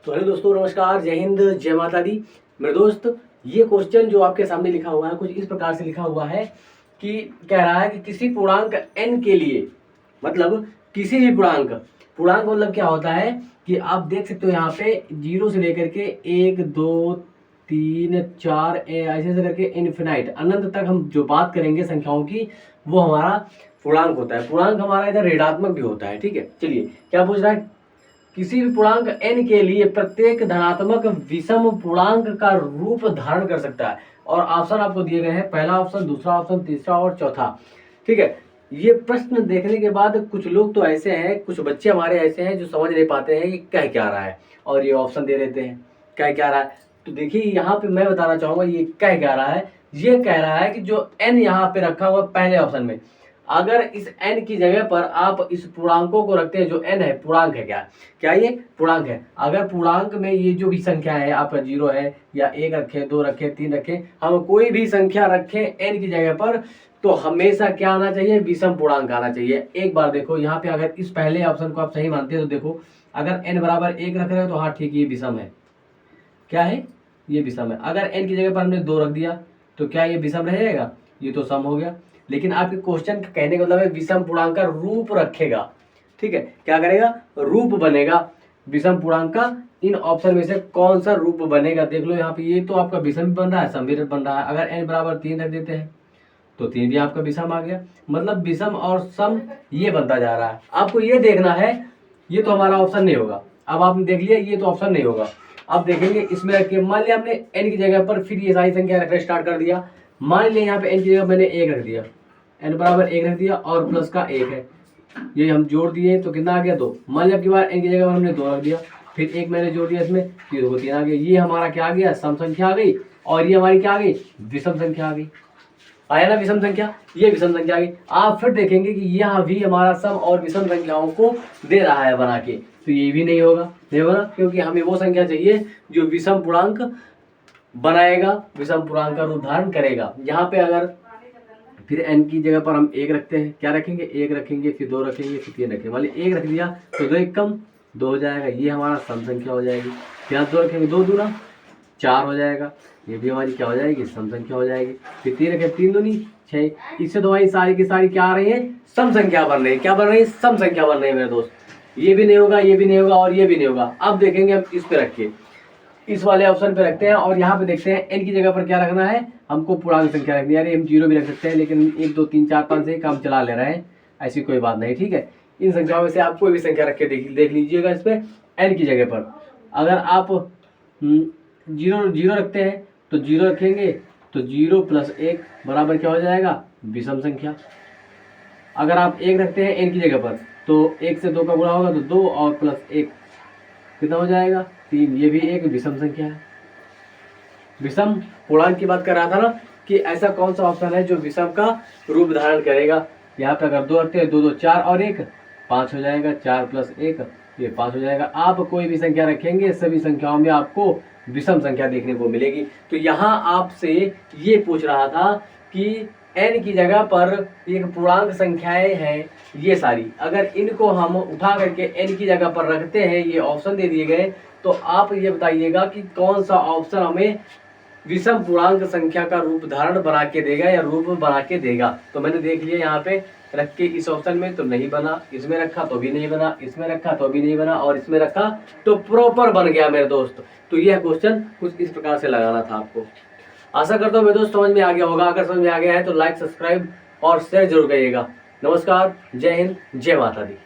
तो हेलो दोस्तों, नमस्कार, जय हिंद, जय माता दी। मेरे दोस्त, ये क्वेश्चन जो आपके सामने लिखा हुआ है कुछ इस प्रकार से लिखा हुआ है कि कह रहा है कि किसी पूर्णांक n के लिए, मतलब किसी भी पूर्णांक पूर्णांक मतलब क्या होता है कि आप देख सकते हो यहाँ पे 0 से लेकर के 1 2 3 4 ऐसे ऐसे करके इन्फिनाइट अनंत तक हम जो बात करेंगे संख्याओं की, वो हमारा पूर्णांक होता है। पूर्णांक हमारा इधर ऋणात्मक भी होता है। ठीक है, चलिए क्या पूछ रहा है, किसी भी पूर्णांक n के लिए प्रत्येक धनात्मक विषम पूर्णांक का रूप धारण कर सकता है। और ऑप्शन आपको दिए गए हैं, पहला ऑप्शन, दूसरा ऑप्शन, तीसरा और चौथा। ठीक है, ये प्रश्न देखने के बाद कुछ लोग तो ऐसे हैं, कुछ बच्चे हमारे ऐसे हैं जो समझ नहीं पाते हैं कि कह क्या रहा है, और ये ऑप्शन दे देते हैं कह क्या रहा है। तो देखिए यहाँ पे मैं बताना चाहूंगा ये कह क्या रहा है। ये कह रहा है कि जो n यहाँ पे रखा हुआ पहले ऑप्शन में, अगर इस n की जगह पर आप इस पूर्णांकों को रखते हैं, जो n है पूर्णांक है, क्या क्या ये पूर्णांक है। अगर पूर्णांक में ये जो भी संख्या है आपका 0 है या 1 रखे, 2 रखे, 3 रखे, हम कोई भी संख्या रखें n की जगह पर, तो हमेशा क्या आना चाहिए, विषम पूर्णांक आना चाहिए। एक बार देखो यहाँ पे, अगर इस पहले ऑप्शन को आप सही मानते हैं तो देखो, अगर n बराबर 1 रख रहे हो तो हाँ ठीक है, ये विषम है। क्या है, ये विषम है। अगर n की जगह पर हमने 2 रख दिया तो क्या ये विषम रहेगा, ये तो सम हो गया। लेकिन आपके क्वेश्चन का कहने का मतलब है विषम पूर्णांक का रूप रखेगा। ठीक है, क्या करेगा, रूप बनेगा विषम पूर्णांक का। इन ऑप्शन में से कौन सा रूप बनेगा, देख लो यहाँ पे, ये तो आपका विषम भी बन रहा है, सम भी बन रहा है। अगर n बराबर 3 रख देते हैं तो 3 भी आपका विषम आ गया, मतलब विषम और सम ये बनता जा रहा है। आपको ये देखना है, ये तो हमारा ऑप्शन नहीं होगा। अब आपने देख लिया ये तो ऑप्शन नहीं होगा। अब देखेंगे इसमें रखिए, मान लिया हमने n की जगह पर फिर ये सारी संख्या रखना स्टार्ट कर दिया। मान लिया यहाँ पे n की जगह मैंने 1 रख दिया, n बराबर 1 रख दिया और प्लस का 1 है, ये हम जोड़ दिए तो कितना आ गया, 2। मान लिया अब की बार n की जगह पर हमने 2 रख दिया, फिर 1 मैंने जोड़ दिया इसमें, फिर 2 3 आ गया। ये हमारा क्या आ गया, सम संख्या आ गई, और ये हमारी क्या आ गई, विषम संख्या आ गई। आया ना विषम संख्या, ये विषम संख्या आ गई। आप फिर देखेंगे कि यह भी हमारा सम और विषम संख्याओं को दे रहा है बना के, तो ये भी नहीं होगा, नहीं होगा, क्योंकि हमें वो संख्या चाहिए जो विषम पूर्णांक बनाएगा, विषम पूर्णांक का रूप धारण करेगा। यहाँ पे अगर फिर n की जगह पर हम 1 रखते हैं, क्या रखेंगे, 1 रखेंगे, फिर 2 रखेंगे, फिर 3 रखेंगे। मान लीजिए 1 रख दिया तो 2 1 कम 2 हो जाएगा, ये हमारा सम संख्या हो जाएगी। फिर 2 रखेंगे, 2 दूना 4 हो जाएगा, ये भी हमारी क्या हो जाएगी, सम संख्या हो जाएगी। फिर 3 रखें, 3 दूनी 6। इससे तो भाई सारी की सारी क्या आ रही है, सम संख्या बन रही है। क्या बन रही है, सम संख्या बन रही है मेरे दोस्त। ये भी नहीं होगा, ये भी नहीं होगा और ये भी नहीं होगा। अब देखेंगे हम इस पे रखिए, इस वाले ऑप्शन पे रखते हैं और यहाँ पे देखते हैं n की जगह पर क्या रखना है, हमको पूर्णांक संख्या रखनी है। अरे हम 0 भी रख सकते हैं, लेकिन 1 2 3 4 5 से काम चला ले रहे हैं, ऐसी कोई बात नहीं। ठीक है, इन संख्याओं में से आप कोई भी संख्या रख के देख लीजिएगा। इस पे n की जगह पर अगर आप 0 रखते हैं तो 0 रखेंगे तो 0 प्लस 1 बराबर क्या हो जाएगा, विषम संख्या। अगर आप 1 रखते हैं n की जगह पर तो 1 से 2 का गुणा होगा तो 2 और प्लस 1 कितना हो जाएगा, 3। ये भी एक विषम संख्या है। विषम पूर्णांक की बात कर रहा था ना, कि ऐसा कौन सा ऑप्शन है जो विषम का रूप धारण करेगा। यहाँ पे अगर 2 रखते हैं, 2 2 4 और 1 5 हो जाएगा, 4 प्लस 1 ये 5 हो जाएगा। आप कोई भी संख्या रखेंगे, सभी संख्याओं में आपको विषम संख्या देखने को मिलेगी। तो यहाँ आपसे ये पूछ रहा था कि n की जगह पर एक पूर्णांक संख्याएं हैं ये सारी, अगर इनको हम उठा करके n की जगह पर रखते हैं, ये ऑप्शन दे दिए गए, तो आप ये बताइएगा कि कौन सा ऑप्शन हमें विषम पूर्णांक संख्या का रूप धारण बना के देगा या रूप बना के देगा। तो मैंने देख लिया यहाँ पे रख के, इस ऑप्शन में तो नहीं बना, इसमें रखा तो भी नहीं बना, इसमें रखा तो भी नहीं बना, और इसमें रखा तो प्रॉपर बन गया मेरे दोस्त। तो यह क्वेश्चन कुछ इस प्रकार से लगाना था आपको। आशा करता हूँ मेरे दोस्त समझ में आ गया होगा। अगर समझ में आ गया है तो लाइक, सब्सक्राइब और शेयर जरूर करिएगा। नमस्कार, जय हिंद, जय माता दी।